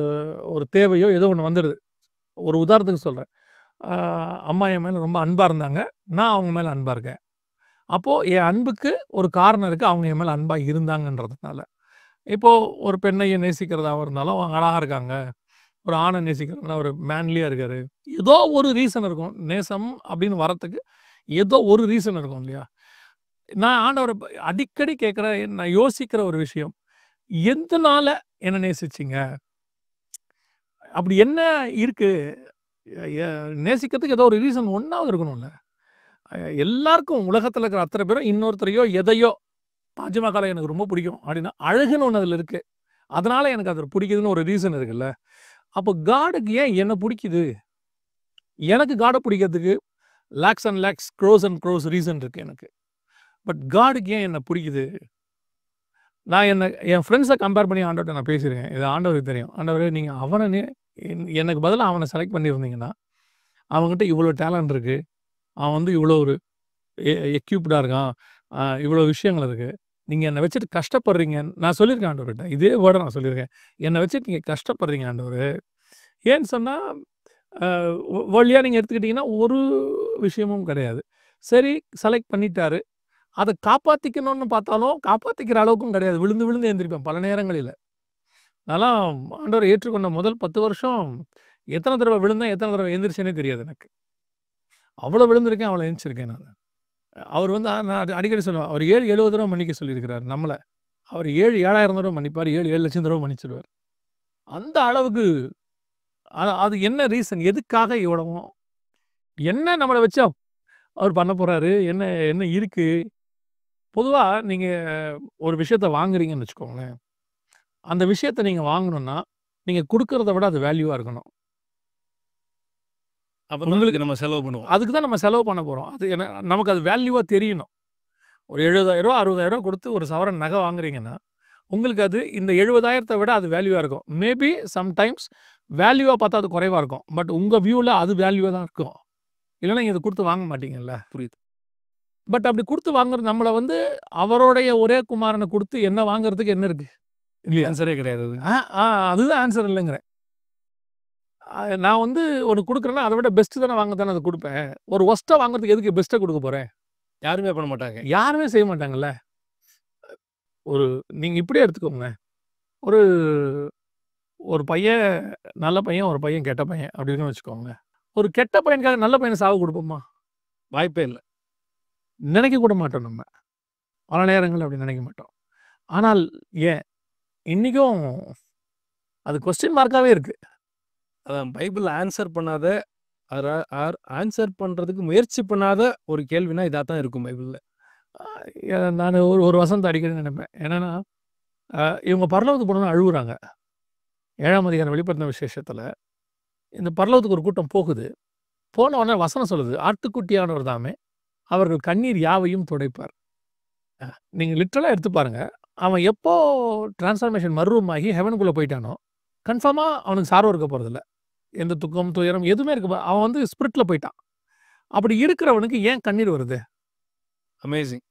A: ஒரு தேவையோ ஏதோ ஒண்ணு வந்துருது. ஒரு உதாரணத்துக்கு சொல்றேன். அ அம்மா என் மேல ரொம்ப அன்பா இருந்தாங்க. நான் அவங்க மேல அன்பா இருக்கேன். அப்போ என் அன்புக்கு ஒரு காரணம் இருக்கு. அவங்க என் மேல அன்பா இருந்தாங்கன்றதுனால. இப்போ ஒரு பெண்ணை நேசிக்கிறதாவா இருந்தாலும், அவங்க அழகா இருக்காங்க. ஒரு ஆண நேசிக்கிறதுனா ஒரு மேன்லியா இருக்காரு. ஏதோ ஒரு ரீசன் இருக்கும். நேசம் அப்படின்னு வரத்துக்கு ஏதோ ஒரு ரீசன் இருக்கும் இல்லையா? நான் ஆண்டவர அடிக்கடி கேட்கிற நான் யோசிக்கிற ஒரு விஷயம். எதனால என்ன நேசிச்சீங்க? அப்படி என்ன இருக்கு? எ நேசிக்கிறதுக்கு ஏதோ ஒரு ரீசன் ஒண்ணாவது இருக்கணும்ல. எல்லாருக்கும் உலகத்துல இருக்கிற அத்தனை பேரும் இன்னொருத்தரையோ, எதையோ தாஜ்மஹால எனக்கு ரொம்ப பிடிக்கும் அப்படின்னா, அழகுன்னு ஒண்ணு அதுல இருக்கு. அதனால எனக்கு அது பிடிக்குதுன்னு ஒரு ரீசன் இருக்குல்ல. அப்போ காடுக்கு ஏன் என்ன பிடிக்குது? எனக்கு காட பிடிக்கிறதுக்கு lakhs and lakhs, crores and crores reason இருக்கு எனக்கு. பட் காடுக்கு ஏன் என்ன பிடிக்குது? நான் என் ஃப்ரெண்ட்ஸ கம்பேர் பண்ணி ஆண்டவர்ட்ட நான் பேசியிருக்கேன். இது ஆண்டவருக்கு தெரியும். ஆண்டவரே நீங்க அவன எனக்கு பதிலா அவன செலக்ட் பண்ணியிருந்தீங்கன்னா, அவன்கிட்ட இவ்வளோ டேலண்ட் இருக்கு. அவன் வந்து இவ்வளோ ஒரு எக்யூப்டா இருக்கான். இவ்வளோ விஷயங்கள் இருக்கு. நீங்க என்ன வச்சுட்டு கஷ்டப்படுறீங்கன்னு நான் சொல்லியிருக்கேன் ஆண்டவர்ட்ட. இதே வேர்ட நான் சொல்லியிருக்கேன். என்ன வச்சுட்டு நீங்க கஷ்டப்படுறீங்க ஆண்டவரே. ஏன்னு சொன்னா, வேர்ல்ட்லியா நீங்க எடுத்துக்கிட்டீங்கன்னா, ஒரு விஷயமும் கிடையாது. சரி செலக்ட் பண்ணிட்டாரு. அத காப்பாத்திக்கணும்னு பார்த்தாலும், காப்பாத்திக்கிற அளவுக்கும் கிடையாது. விழுந்து விழுந்து எந்திரிப்பேன் பல நேரங்களில. நான்லாம் ஆண்டவர ஏற்றுக்கொண்ட முதல் 10 வருஷம் எத்தன தடவ விழுந்தேன், எத்தன தடவ எந்திரிச்சேன்னே தெரியாது எனக்கு. அவ்வளோ விழுந்திருக்கேன், அவ்வளோ எந்திரிச்சிருக்கேன் நானு. அவர் வந்து நான் அடிக்கடி சொல்லுவேன். அவர் 7, 70 தடவ மன்னிக்க சொல்லியிருக்கிறாரு நம்மள. அவர் 7, 7,000 தடவ மன்னிப்பார். 7, 7,00,000 தடவ மன்னிச்சுருவார். அந்த அளவுக்கு அது என்ன ரீசன்? எதுக்காக இவ்வளவும்? என்ன நம்மள வச்சு அவர் பண்ண போறாரு? என்ன என்ன இருக்கு? பொதுவா நீங்க ஒரு விஷயத்த வாங்குறீங்கன்னு வச்சுக்கோங்களேன். அந்த விஷயத்த நீங்க வாங்கணும்னா, நீங்க குடுக்கிறத விட அது வேல்யூவா இருக்கணும்.
B: அப்பதான்
A: உங்களுக்கு
B: அதுக்கு நம்ம செலவு பண்ணுவோம்.
A: அதுக்கு தான் நம்ம செலவு பண்ண போறோம். அது நமக்கு அது வேல்யூவா தெரியணும். ஒரு ரூ. 70,000 60,000 குடுத்து ஒரு சவரன் நகை வாங்குறீங்கன்னா, உங்களுக்கு அது இந்த 70,000த்த விட அது வேல்யூவா இருக்கும். மேபி சம்டைம்ஸ் வேல்யூவா பார்த்தா அது குறைவா இருக்கும். பட் உங்க வியூல அது வேல்யூவா தான் இருக்கும். இல்லன்னா நீங்க இத குடுத்து வாங்க மாட்டீங்கல்ல.
B: புரியுது.
A: பட் அப்படி குடுத்து வாங்குறது நம்மள வந்து அவருடைய ஒரே குமாரன குடுத்து என்ன வாங்குறதுக்கு என்ன இருக்கு? இல்லையா?
B: ஆன்சரே கிடையாது அது.
A: ஆ, ஆ அதுதான் ஆன்சர் இல்லங்கிறேன். நான் வந்து ஒண்ணு குடுக்குறேன்னா, அத விட பெஸ்ட் தானே வாங்க தானே அத குடுப்பேன். ஒரு வொர்ஸ்ட்டா வாங்குறதுக்கு எதுக்கு பெஸ்ட்டா குடுக்க போறேன்?
B: யாருமே பண்ண மாட்டாங்க.
A: யாருமே செய்ய மாட்டாங்கல்ல. ஒரு நீங்க இப்படியே எடுத்துக்கோங்க. ஒரு ஒரு பையன் நல்ல பையன், ஒரு பையன் கெட்ட பையன் அப்படின்னு வச்சுக்கோங்க. ஒரு கெட்ட பையனுக்காக நல்ல பையன சாவ குடுப்போமா?
B: வாய்ப்பே இல்ல.
A: நினைக்க கூட மாட்டோம் நம்ம. பல நேரங்கள்ல அப்படி நினைக்க மாட்டோம். ஆனால் ஏன்? இன்னைக்கும் அது கொஸ்டின் மார்க்காவே இருக்கு.
B: அதான் பைபிள்ல ஆன்சர் பண்ணாத ஆன்சர் பண்றதுக்கு முயற்சி பண்ணாத ஒரு கேள்வினா இதா தான் இருக்கும் பைபிள்ல.
A: நானு ஒரு ஒரு வசனத்த அடிக்கடி நினைப்பேன். என்னன்னா, இவங்க பரலோகத்துக்கு போனோனே அழுவுறாங்க. 7ஆம் அதிகாரம் வெளிப்படுத்தின விசேஷத்துல, இந்த பரலோகத்துக்கு ஒரு கூட்டம் போகுது. போன உடனே வசனம் சொல்லுது, ஆட்டுக்குட்டியானவர் தாமே, அவர்கள் கண்ணீர் யாவையும் துடைப்பார். நீங்க லிட்டரலா எடுத்து பாருங்க. அவன் எப்போ டிரான்ஸ்ஃபார்மேஷன் மறுரூபமாகி ஹெவனுக்குள்ள போயிட்டானோ, கன்ஃபார்மா அவனுக்கு சார்வ இருக்க போறதில்ல. எந்த துக்கம், துயரம் எதுவுமே அவன் வந்து ஸ்பிரிட்ல போயிட்டான். அப்படி இருக்கிறவனுக்கு ஏன் கண்ணீர் வருது?
B: அமேசிங்.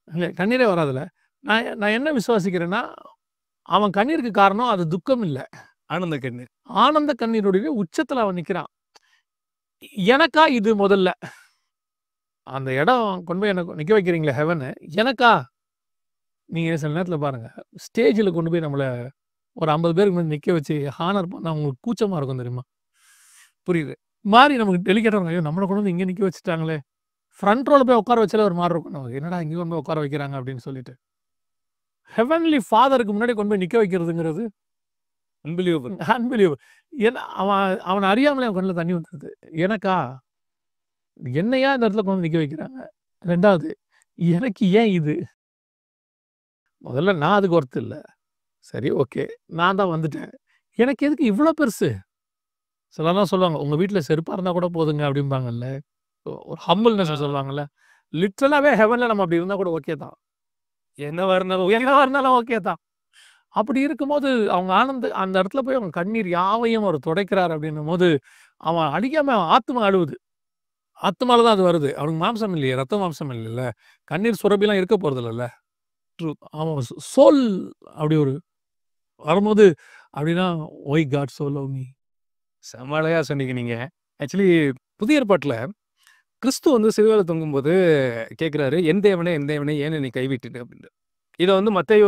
A: இல்ல கண்ணீரே வராதுல்ல. நான் என்ன விசுவாசிக்கிறேன்னா, அவன் கண்ணீருக்கு காரணம் அது துக்கம் இல்ல.
B: ஆனந்த கண்ணீர்.
A: ஆனந்த கண்ணீருடைய உச்சத்துல அவன் நிக்கிறான். எனக்கா இது முதல்ல? அந்த இடம் கொண்டு போய் என்ன நிக்க வைக்கிறீங்களே ஹெவனு, எனக்கா? நீங்க சில நேரத்துல பாருங்க, ஸ்டேஜ்ல கொண்டு போய் நம்மள ஒரு 50 பேருக்கு முன்னாடி நிக்க வச்சு ஹானர் பண்ணா உங்களுக்கு கூச்சமா இருக்கும் தெரியுமா?
B: புரியுது.
A: மாரி நமக்கு டெலிகேட்டா இருக்கும். ஐயோ! நம்மள கொண்டு வந்து இங்க நிக்க வச்சுட்டாங்களே! ஃப்ரண்ட் ரோல போய் உட்கார வச்சாலே ஒரு மாரி இருக்கும் நமக்கு. என்னடா இங்க கொண்டு போய் உட்கார வைக்கிறாங்க அப்படின்னு சொல்லிட்டு. ஹெவன்லி ஃபாதருக்கு முன்னாடி கொண்டு போய் நிக்க வைக்கிறதுங்கிறது
B: அன்பிலீவபிள்.
A: அன்பிலீவபிள். ஏன்னா அவன அறியாமலே அவன் கண்ணுல தண்ணி வந்துருது. எனக்கா? என்னையா இந்த இடத்துல கொண்டு வந்து நிக்க வைக்கிறாங்க? 2வது எனக்கு ஏன் இது? முதல்ல நான் அதுக்கு ஒர்த் இல்ல. சரி ஓகே. நான் தான் வந்துட்டேன். எனக்கு எதுக்கு இவ்ளோ பெருசு? சிலர்லாம் சொல்லுவாங்க, உங்க வீட்ல செருப்பா இருந்தா கூட போதுங்க அப்படிம்பாங்கல்ல. ஒரு ஹம்பிள்னஸ் சொல்லுவாங்கல்ல. லிட்டரலாவே ஹெவன்ல நம்ம அப்படி இருந்தா கூட ஓகே தான். என்னவா இருந்தாலும் ஓகே தான். அப்படி இருக்கும்போது அவங்க அந்த இடத்துல போய் அவங்க கண்ணீர் யாவையும் அவர் துடைக்கிறார் அப்படின்னும்போது, அவன் அடிக்காம அவன் ஆத்துமா அழுவுது. ஆத்மால தான் அது வருது. அவனுக்கு மாம்சம் இல்லையே, ரத்த மாம்சம் இல்லைல்ல. கண்ணீர் சுரப்பிலாம் இருக்க போறதில்லல்ல.
B: ட்ரூத்.
A: அவன் சோல் அப்படி ஒரு வரும்போது அப்படின்னா, why God so love me.
B: செம்ம அழகா சொன்னீங்க நீங்க. ஆக்சுவலி புதிய ஏற்பாட்டுல கிறிஸ்து வந்து சிலுவையில தொங்கும்போது கேட்கிறாரு, "என் தேவனே, என் தேவனே ஏன் என்னை கைவிட்டுட்ட?" அப்படின்னு. இத வந்து மத்தேயு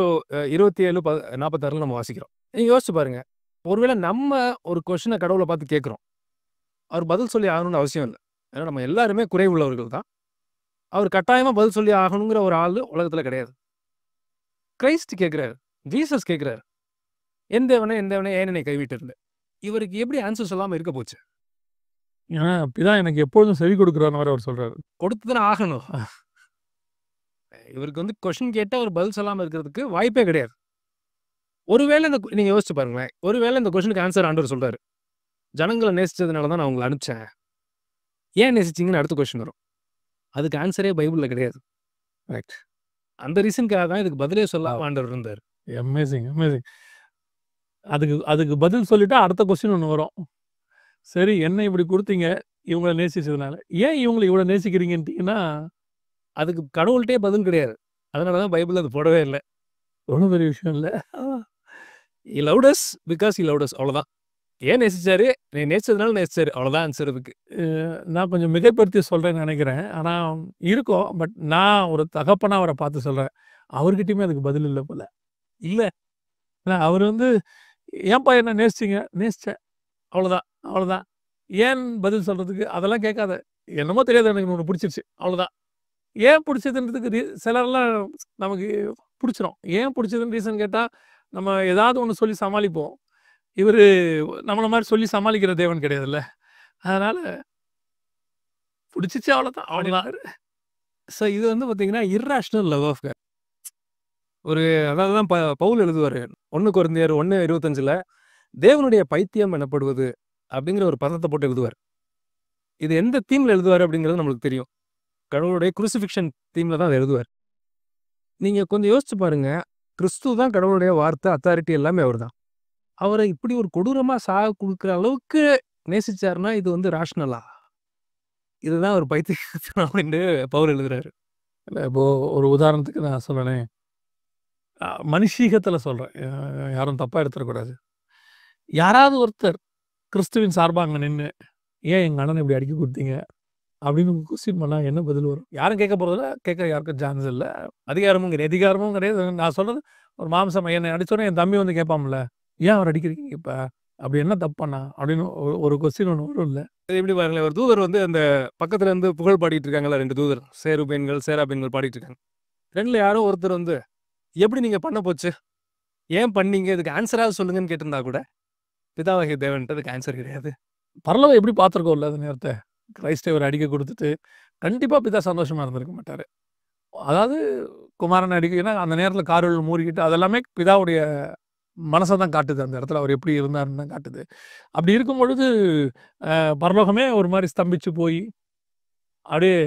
B: 27 46ல நம்ம வாசிக்கிறோம். நீங்க யோசிச்சு பாருங்க. ஒருவேளை நம்ம ஒரு கொஸ்டின கடவுள பார்த்து கேட்கிறோம். அவர் பதில் சொல்லி ஆகணும்னு அவசியம் இல்ல. ஏன்னா நம்ம எல்லாருமே குறை உள்ளவர்கள் தான். அவர் கட்டாயமா பதில் சொல்லி ஆகணுங்கிற ஒரு ஆளு உலகத்துல கிடையாது. கிறிஸ்ட் கேட்கிறாரு. ஜீசஸ் கேட்கிறாரு. "என் தேவனே, என் தேவனே ஏன் என்னை கைவிட்டிருந்த?" இவருக்கு எப்படி ஆன்சர் சொல்லாம இருக்க போச்சு?
A: ஏன்னா, பிதா எனக்கு எப்பொழுதும் செவி கொடுக்கிறார்ன்னு வேற அவர் சொல்றாரு.
B: கொடுத்து தானே ஆகணும். இவருக்கு வந்து கொஸ்டின் கேட்டா அவர் பதில் சொல்லாம இருக்கிறதுக்கு வாய்ப்பே கிடையாது. ஒருவேளை நீங்க யோசிச்சு பாருங்களேன். ஒருவேளை இந்த கொஸ்டினுக்கு ஆன்சர் ஆண்டவர் சொல்றாரு. "ஜனங்கள நேசிச்சதுனால தான் நான் உங்கள அனுப்பிச்சேன். ஏன் நேசிச்சீங்கன்னு?" அடுத்த கொஸ்டின் வரும். அதுக்கு ஆன்சரே பைபிள்ல கிடையாது.
A: ரைட்.
B: அந்த ரீசன்க்காக தான் இதுக்கு பதிலே சொல்லாம ஆண்டவர் இருந்தாரு.
A: Amazing, amazing. அதுக்கு அதுக்கு பதில் சொல்லிட்டா அடுத்த கொஸ்டின் ஒண்ணு வரும். சரி, என்ன இப்படி குடுத்தீங்க, இவங்கள நேசிச்சதுனால. ஏன் இவங்கள இவ்வளோ நேசிக்கிறீங்கன்ட்டீங்கன்னா,
B: அதுக்கு கடவுள்ட்டயே பதில் கிடையாது. அதனால தான் பைபிள்ல அது போடவே இல்ல.
A: எவ்வளோ பெரிய விஷயம் இல்ல?
B: "He loved us because he loved us" அவ்வளோதான். ஏன் நேசிச்சாரு? "நீ நேசிச்சதுனால நேசிச்சாரு." அவ்வளோதான் ஆன்சர் இதுக்கு.
A: நான் கொஞ்சம் மிகைப்படுத்தி சொல்றேன்னு நெனைக்கிறேன். ஆனா இருக்கும். பட் நான் ஒரு தகப்பனா அவர பார்த்து சொல்றேன். அவர்கிட்டயுமே அதுக்கு பதில் இல்ல போல. இல்ல. ஏன்னா அவரு வந்து, "ஏன்பா என்ன நேசிச்சீங்க?" "நேசிச்சேன்." அவ்வளோதான், அவ்வளோதான். ஏன் பதில் சொல்றதுக்கு? அதெல்லாம் கேட்காத. என்னமோ தெரியாது எனக்கு உன்ன புடிச்சிருச்சு. அவ்வளோதான். ஏன் புடிச்சதுன்றதுக்கு சிலர்லாம் நமக்கு புடிச்சிரும். ஏன் புடிச்சதுன்னு ரீசன் கேட்டா, நம்ம ஏதாவது ஒண்ணு சொல்லி சமாளிப்போம். இவரு நம்மள மாரி சொல்லி சமாளிக்கிற தேவன் கிடையாதுல்ல. அதனால புடிச்சிச்சு அவ்வளோதான், அவ்வளோதான்.
B: ஸோ இது வந்து பார்த்தீங்கன்னா, இர்ரேஷனல் லவ் ஆஃப் காட். ஒரு அதாவது தான் பவுல் எழுதுவாரு. 1 கொரிந்தியர் 1:25ல தேவனுடைய பைத்தியம் எனப்படுவது அப்படிங்கிற ஒரு பதத்த போட்டு எழுதுவார். இது எந்த தீம்ல எழுதுவாரு அப்படிங்கிறது நம்மளுக்கு தெரியும். கடவுளுடைய குருசிஃபிக்ஷன் தீம்ல தான் அத எழுதுவார். நீங்க கொஞ்சம் யோசிச்சு பாருங்க. கிறிஸ்து தான் கடவுளுடைய வார்த்தை, அத்தாரிட்டி எல்லாமே அவர்தான். அவர இப்படி ஒரு கொடூரமா சாக குடுக்குற அளவுக்கு நேசிச்சாருன்னா, இது வந்து ராஷனலா? இதுதான் ஒரு பைத்தியக்காரத்தனம் அப்படின்னு பவுல் எழுதுறாரு.
A: இல்ல இப்போ ஒரு உதாரணத்துக்கு நான் சொல்றேனே, மனுஷீகத்துல சொல்றேன். யாரும் தப்பா எடுத்துறக்கூடாது. யாராவது ஒருத்தர் கிறிஸ்துவின் சார்பா அங்க நின்னு, "ஏன் எங்க அண்ணன இப்படி அடிக்க குடுத்தீங்க?" அப்படின்னு கொஸ்டின் பண்ணா என்ன பதில் வரும்? யாரும் கேட்க போறதில்ல. கேட்க யாருக்கும் சான்ஸ் இல்ல. அதிகாரமும் கிடையாது. அதிகாரமும் கிடையாது. நான் சொல்றது ஒரு மாம்சம். என்னை அடிச்சோனே என் தம்பி வந்து கேட்பான்ல, "ஏன் அவர அடிக்கிறீங்க இப்ப? அப்படி என்ன தப்பு பண்ணா?" அப்படின்னு ஒரு கொஸ்டின் ஒண்ணு வரும்ல.
B: அது எப்படி பாருங்களேன், ஒரு தூதர் வந்து அந்த பக்கத்துல இருந்து புகழ் பாடிட்டு இருக்காங்கல்ல 2 தூதர். சேருபீன்கள், சேராபீன்கள் பாடிட்டு இருக்காங்க. 2ல யாரோ ஒருத்தர் வந்து, "எப்படி நீங்க பண்ண போச்சு? ஏன் பண்ணீங்க? இதுக்கு ஆன்ஸராவது சொல்லுங்கன்னு" கேட்டிருந்தா கூட, பிதாவாகிய தேவன்ட்ட அதுக்கு ஆன்ஸர் கிடையாது.
A: பரலோகம் எப்படி பார்த்துருக்கோம்ல அந்த நேரத்த. கிறிஸ்த இவர அடிக்க குடுத்துட்டு, கண்டிப்பா பிதா சந்தோஷமா இருந்திருக்க மாட்டாரு. அதாவது குமாரன அடிக்க, ஏன்னா அந்த நேரத்துல காரிருள் மூடிக்கிட்டு அதெல்லாமே பிதாவுடைய மனச தான் காட்டுது. அந்த இடத்துல அவர் எப்படி இருந்தாருன்னு தான் காட்டுது. அப்படி இருக்கும் பொழுது, பரலோகமே ஒரு மாரி ஸ்தம்பிச்சு போயி, அப்படியே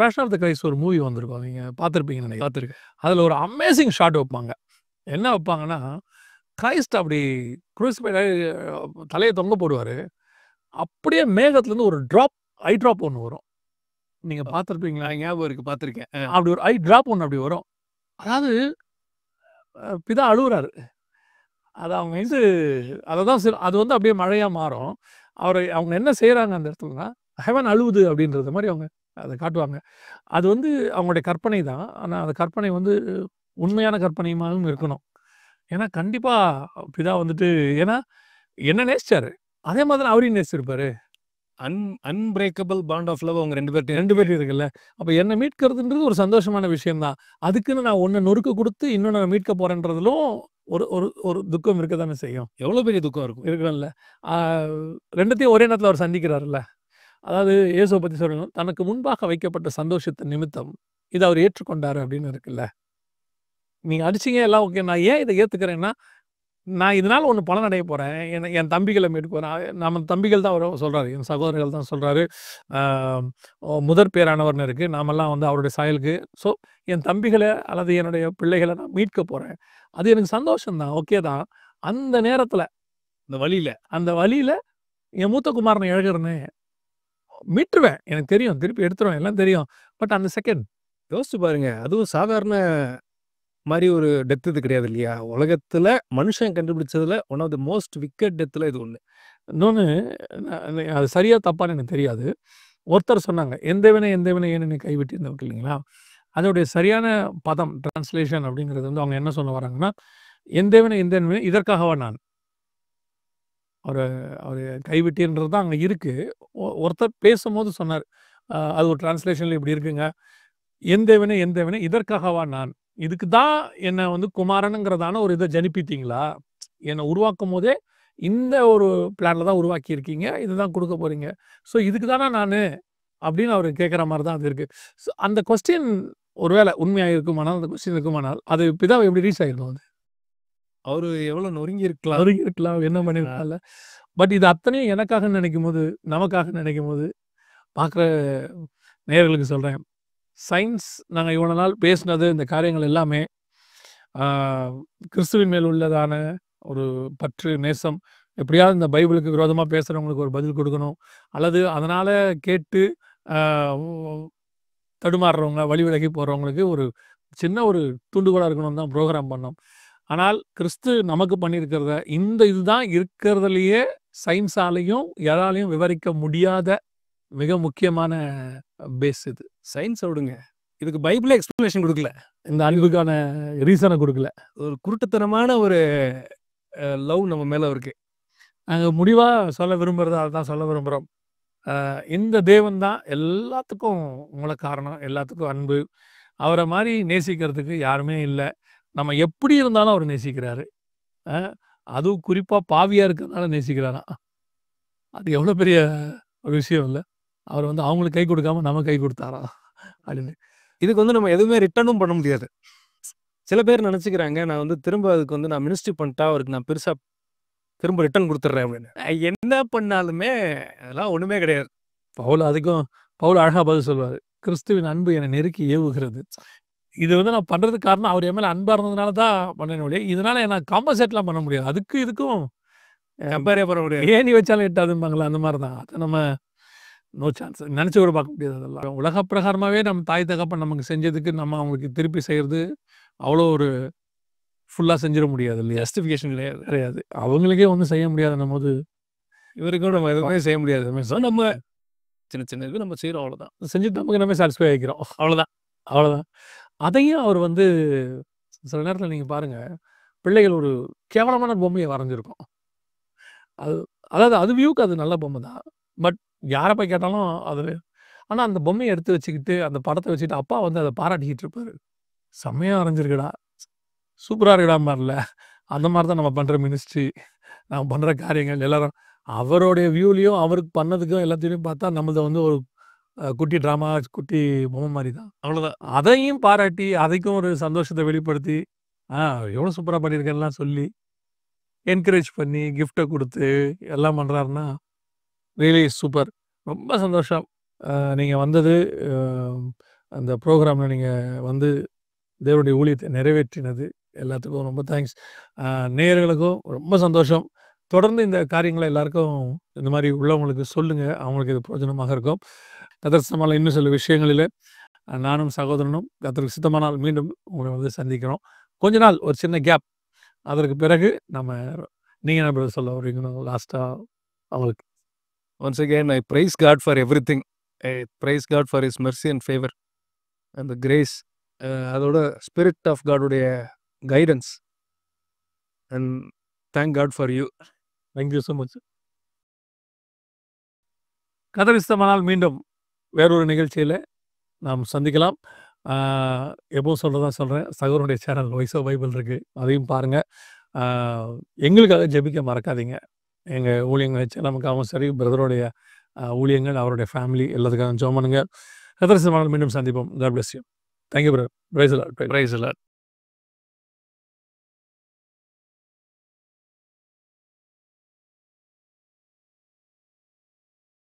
A: பேஷன் ஆஃப் த கிரைஸ்ட் ஒரு மூவி வந்திருக்கும். நீங்க பார்த்திருப்பீங்கன்னு நினைக்கிறேன்.
B: பார்த்துருக்கேன்.
A: அதுல ஒரு அமேசிங் ஷாட் வைப்பாங்க. என்ன வைப்பாங்கன்னா, கிரைஸ்ட் அப்படி க்ரூசிஃபைட் ஆயி தலைய தொங்க போடுவாரு. அப்படியே மேகத்துலருந்து ஒரு ஐ டிராப் ஒண்ணு வரும். நீங்க பார்த்திருப்பீங்களா?
B: ஞாபகம் இருக்கு, பார்த்துருக்கேன்.
A: அப்படி ஒரு ஐ டிராப் ஒண்ணு அப்படி வரும். அதாவது பிதா அழுவுறாரு. அது அவங்க வந்து அததான் அது வந்து அப்படியே மழையா மாறும். அவங்க என்ன செய்றாங்க அந்த இடத்துலனா, ஹெவன் அழுவுது அப்படின்றத மாரி அவங்க அத காட்டுவாங்க. அது வந்து அவங்களுடைய கற்பனை தான். ஆனா அந்த கற்பனை வந்து உண்மையான கற்பனையுமாவும் இருக்கணும். ஏன்னா கண்டிப்பா பிதா வந்துட்டு, ஏன்னா என்ன நேசிச்சாரு. அதே மாதிரி தான் அவரையும் நேசிச்சிருப்பாரு.
B: அன்பிரேக்கபிள் பாண்ட் ஆஃப் லவ் அவங்க 2 பேர்ட்டயும்
A: 2 பேரும் இருக்குல்ல. அப்ப என்ன மீட்கிறதுன்றது ஒரு சந்தோஷமான விஷயம் தான். அதுக்குன்னு நான் ஒண்ண நொறுக்கு குடுத்து இன்னொன்னு நான் மீட்க போறேன்றதிலும் ஒரு ஒரு ஒரு துக்கம் இருக்க தானே செய்யும்.
B: எவ்வளோ பெரிய துக்கம் இருக்கும்.
A: இருக்கும்ல. ஆ 2த்தையும் ஒரே நேரத்துல அவர் சந்திக்கிறார்ல. அதாவது இயேசுவ பத்தி சொல்லணும். தனக்கு முன்பாக வைக்கப்பட்ட சந்தோஷத்தின் நிமித்தம் இத அவர் ஏற்றுக்கொண்டாரு அப்படின்னு இருக்குல்ல. நீங்க அடிச்சீங்க எல்லாம் ஓகே. நான் ஏன் இத ஏத்துக்கிறேன்னா, நான் இதனால ஒண்ணு பலன் அடைய போறேன். என் தம்பிகள மீட்க போறேன். நம்ம தம்பிகள் தான் அவரு சொல்றாரு. என் சகோதரர்கள் தான் சொல்றாரு. ஆ முதற் பேரானவர்ன்னு இருக்கு. நாமெல்லாம் வந்து அவருடைய சாயலுக்கு. ஸோ என் தம்பிகள அல்லது என்னுடைய பிள்ளைகள நான் மீட்க போறேன். அது எனக்கு சந்தோஷம் தான். ஓகே தான். அந்த நேரத்துல,
B: இந்த வழியில.
A: அந்த வழியில என் மூத்த குமாரன இழக்கிறனே. மீட்டுருவேன். எனக்கு தெரியும். திருப்பி எடுத்துருவேன். எல்லாம் தெரியும். பட் அந்த செகண்ட்
B: யோசிச்சு பாருங்க. அதுவும் சாதாரண மாரி ஒரு டெத் இது கிடையாது இல்லையா? உலகத்துல மனுஷன் கண்டுபிடிச்சதுல one of the most wicked டெத்ல இது ஒண்ணு.
A: இன்னொன்னு அது சரியா தப்பான்னு எனக்கு தெரியாது. ஒருத்தர் சொன்னாங்க, "எந்தவினை எந்தவினை ஏன் என்னை கைவிட்டீர்ன்னு" இருக்கு இல்லைங்களா? அதோடைய சரியான பதம் டிரான்ஸ்லேஷன் அப்படிங்கிறது வந்து அவங்க என்ன சொல்ல வராங்கன்னா, "எந்தவினை எந்தவினை இதற்காகவா நான்?" அவரு அவரு கைவிட்டீர்ன்றது தான் அங்க இருக்கு. ஒருத்தர் பேசும்போது சொன்னார். அது ஒரு டிரான்ஸ்லேஷன்ல இப்படி இருக்குங்க. "எந்தவினை எந்தவினை இதற்காகவா நான்? இதுக்கு தான் என்ன வந்து குமாரனுங்கிறதான ஒரு இத ஜனிப்பித்தீங்களா? என்ன உருவாக்கும்போதே இந்த ஒரு பிளான்ல தான் உருவாக்கியிருக்கீங்க. இதுதான் குடுக்க போறீங்க. ஸோ இதுக்கு தானா நானு?" அப்படின்னு அவரு கேட்கிற மாரி தான் அது இருக்கு. ஸோ அந்த கொஸ்டின் ஒருவேள உண்மையா இருக்குமானால், அந்த கொஸ்டின் இருக்குமானால், அது பிதாவ எப்படி ரீச் ஆயிருக்கும் அது?
B: அவரு எவ்வளோ நொறுங்கி இருக்கலாம்.
A: அவருக்கு இருக்கலாம். என்ன பண்ணியிருக்கலாம்ல. பட் இது அத்தனையும் எனக்காக நினைக்கும்போது, நமக்காக நினைக்கும்போது, பார்க்குற நேயர்களுக்கு சொல்றேன். சயின்ஸ் நாங்க இவ்வளோ நாள் பேசினது, இந்த காரியங்கள் எல்லாமே ஆ கிறிஸ்துவின் மேல் உள்ளதான ஒரு பற்று, நேசம். எப்படியாவது இந்த பைபிளுக்கு விரோதமா பேசுறவங்களுக்கு ஒரு பதில் குடுக்கணும். அல்லது அதனால கேட்டு ஆ தடுமாறுறவங்க, வழி விலகி போறவங்களுக்கு ஒரு சின்ன ஒரு தூண்டுகோலா இருக்கணும்னு தான் புரோகிராம் பண்ணோம். ஆனால் கிறிஸ்து நமக்கு பண்ணியிருக்கிறத, இந்த இதுதான் இருக்கிறதுலயே சயின்ஸாலயும், எதாலயும் விவரிக்க முடியாத மிக முக்கியமான பேஸ் இது.
B: சயின்ஸ விடுங்க. இதுக்கு பைபிளே எக்ஸ்ப்ளனேஷன் குடுக்கல.
A: இந்த அன்புக்கான ரீசன குடுக்கல.
B: ஒரு குருட்டுத்தனமான ஒரு லவ் நம்ம மேல இருக்கு.
A: நாங்க முடிவா சொல்ல விரும்புறது அதுதான் சொல்ல விரும்புறோம். இந்த தேவன் தான் எல்லாத்துக்கும் மூல காரணம். எல்லாத்துக்கும் அன்பு. அவர மாரி நேசிக்கிறதுக்கு யாருமே இல்ல. நம்ம எப்படி இருந்தாலும் அவரு நேசிக்கிறாரு. அ அதுவும் குறிப்பா பாவியா இருக்கிறதுனால நேசிக்கிறாராம். அது எவ்வளோ பெரிய ஒரு விஷயம் இல்ல. அவர் வந்து அவங்களுக்கு கை குடுக்காம நமக்கு கை குடுத்தாராம். அப்படின்னு.
B: இதுக்கு வந்து நம்ம எதுவுமே ரிட்டர்னும் பண்ண முடியாது. சில பேர் நெனச்சுக்கிறாங்க, நான் வந்து திரும்ப அதுக்கு வந்து நான் மினிஸ்ட்ரி பண்ணிட்டா அவருக்கு நான் பெருசா திரும்ப ரிட்டர்ன் குடுத்துடுறேன் அப்படின்னு. என்ன பண்ணாலுமே அதெல்லாம் ஒண்ணுமே கிடையாது.
A: பவுல் அழகா பதில் சொல்லுவாரு. கிறிஸ்துவின் அன்பு என்னை நெருக்கி ஏவுகிறது. இது வந்து நான் பண்றதுக்கு காரணம் அவர் என் மேல அன்பா இருந்ததுனால தான் பண்ணேனே ஒழிய, இதனால என்ன காம்பன்சேட்லாம் பண்ண முடியாது. இதுக்கும்
B: கம்பேரே பண்ண முடியாது.
A: ஏணி வச்சாலும் எட்டாதும்பாங்கல்ல, அந்த மாரி தான். அத நம்ம நோ சான்ஸ். நெனச்சு கூட பார்க்க முடியாது அதெல்லாம். உலக பிரகாரமாவே நம்ம தாய் தகப்பன் நமக்கு செஞ்சதுக்கு நம்ம அவங்களுக்கு திருப்பி செய்றது, அவ்வளோ ஒரு ஃபுல்லா செஞ்சிட முடியாது இல்லையா?
B: ஜஸ்டிஃபிகேஷன் கிடையாது.
A: கிடையாது. அவங்களுக்கே ஒண்ணும் செய்ய முடியாதுன்னும்போது,
B: இவருக்கும் நம்ம எதுவுமே செய்ய முடியாது. ஸோ நம்ம சின்ன சின்ன இது நம்ம செய்றோம் அவ்வளோதான்.
A: செஞ்சுட்டு நமக்கு நம்ம சாட்டிஸ்ஃபை ஆயிக்கிறோம்.
B: அவ்வளோதான்.
A: அவ்வளோதான். அதையும் அவர் வந்து சில நேரத்தில நீங்க பாருங்க, பிள்ளைகள் ஒரு கேவலமான பொம்மைய வரைஞ்சிருக்கும். அது அதாவது அது வியூக்கு அது நல்ல பொம்மை தான். பட் யார போய் கேட்டாலும் அது ஆனா அந்த பொம்மைய எடுத்து வச்சுக்கிட்டு, அந்த படத்த வச்சுட்டு அப்பா வந்து அத பாராட்டிக்கிட்டு இருப்பாரு. "செம்மையா வரைஞ்சிருக்குடா. சூப்பரா இருக்குடாம்பார்ல." அந்த மாரி தான் நம்ம பண்ற மினிஸ்ட்ரி, நம்ம பண்ற காரியங்கள் எல்லாரும் அவருடைய வியூலயும், அவருக்கு பண்ணதுக்கும் எல்லாத்தையும் பார்த்தா நம்மளது வந்து ஒரு குட்டி ட்ராமா, குட்டி பொம்மை மாரி தான்.
B: அவ்வளோதான்.
A: அதையும் பாராட்டி, அதுக்கும் ஒரு சந்தோஷத்த வெளிப்படுத்தி, "ஆ எவ்வளோ சூப்பரா பண்ணியிருக்கேன்லாம்" சொல்லி, என்கரேஜ் பண்ணி, கிஃப்ட்ட குடுத்து எல்லாம் பண்றாருன்னா, ரியலி சூப்பர். ரொம்ப சந்தோஷம். நீங்க வந்தது, அ அந்த ப்ரோகிராம்ல நீங்க வந்து தேவனுடைய ஊழியத்தை நிறைவேற்றினது எல்லாத்துக்கும் ரொம்ப தேங்க்ஸ். நேயர்களுக்கும் ரொம்ப சந்தோஷம். தொடர்ந்து இந்த காரியங்கள எல்லாருக்கும் இந்த மாரி உள்ளவங்களுக்கு சொல்லுங்க. அவங்களுக்கு இது பிரயோஜனமாக இருக்கும். கர்த்தர் சித்தமானால் இன்னும் சில விஷயங்களிலே நானும் சகோதரனும் கர்த்தருக்கு சித்தமானால் மீண்டும் உங்கள வந்து சந்திக்கிறோம். கொஞ்ச நாள் ஒரு சின்ன கேப். அதற்கு பிறகு நம்ம நீங்க என்ன பிரதர் சொல்ல வரீங்களோ லாஸ்ட்டா அவங்களுக்கு?
B: Once again I praise God for everything. I praise God for his mercy and favour and the grace. அதோட ஸ்பிரிட் ஆஃப் காடுடைய guidance. And thank God for you.
A: Thank you so much. கர்த்தருக்கு சித்தமானால் மீண்டும் வேறொரு நிகழ்ச்சியில நாம் சந்திக்கலாம். எப்பவும் சொல்றதான் சொல்றேன். சகோதரனுடைய சேனல் வாய்ஸ் ஆஃப் பைபிள் இருக்கு. அதையும் பாருங்க. எங்களுக்காக ஜெபிக்க மறக்காதீங்க. எங்க ஊழியங்கள் சேனலுக்காகவும் சரி, பிரதருடைய ஊழியங்கள், அவருடைய ஃபேமிலி எல்லாத்துக்காகவும் ஜெபம் பண்ணுங்க. கர்த்தருக்கு சித்தமானால் மீண்டும் சந்திப்போம். God bless you. Thank you brother. Praise the Lord.
B: Praise the Lord.